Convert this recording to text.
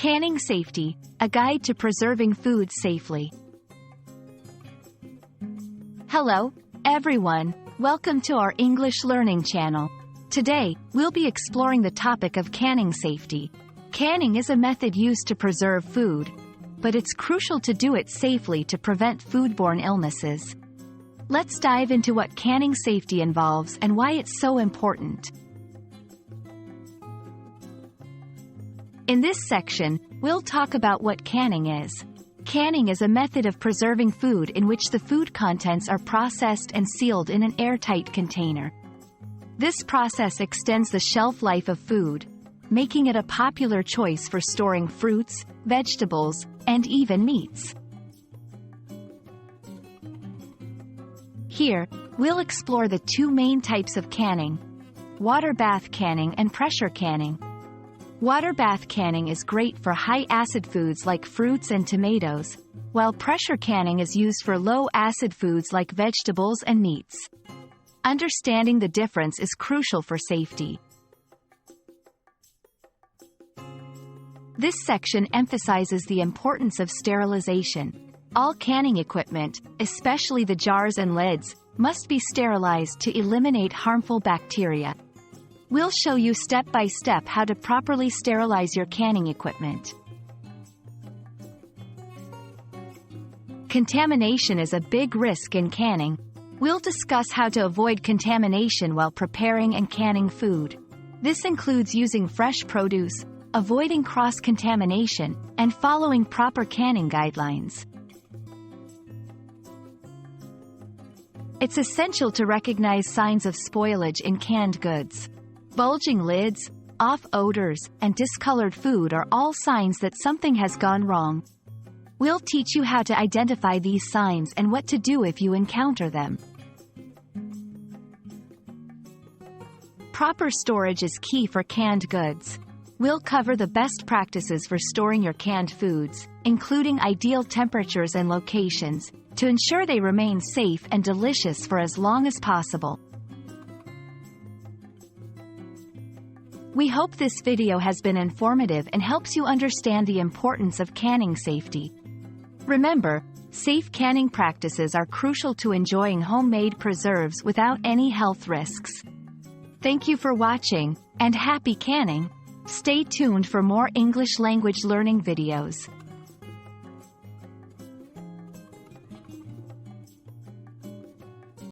Canning Safety, a guide to preserving food safely. Hello, everyone. Welcome to our English learning channel. Today, we'll be exploring the topic of canning safety. Canning is a method used to preserve food, but it's crucial to do it safely to prevent foodborne illnesses. Let's dive into what canning safety involves and why it's so important. In this section, we'll talk about what canning is. Canning is a method of preserving food in which the food contents are processed and sealed in an airtight container. This process extends the shelf life of food, making it a popular choice for storing fruits, vegetables, and even meats. Here, we'll explore the two main types of canning: water bath canning and pressure canning. Water bath canning is great for high-acid foods like fruits and tomatoes, while pressure canning is used for low-acid foods like vegetables and meats. Understanding the difference is crucial for safety. This section emphasizes the importance of sterilization. All canning equipment, especially the jars and lids, must be sterilized to eliminate harmful bacteria. We'll show you step-by-step how to properly sterilize your canning equipment. Contamination is a big risk in canning. We'll discuss how to avoid contamination while preparing and canning food. This includes using fresh produce, avoiding cross-contamination, and following proper canning guidelines. It's essential to recognize signs of spoilage in canned goods. Bulging lids, off odors, and discolored food are all signs that something has gone wrong. We'll teach you how to identify these signs and what to do if you encounter them. Proper storage is key for canned goods. We'll cover the best practices for storing your canned foods, including ideal temperatures and locations, to ensure they remain safe and delicious for as long as possible. We hope this video has been informative and helps you understand the importance of canning safety. Remember, safe canning practices are crucial to enjoying homemade preserves without any health risks. Thank you for watching, and happy canning! Stay tuned for more English language learning videos.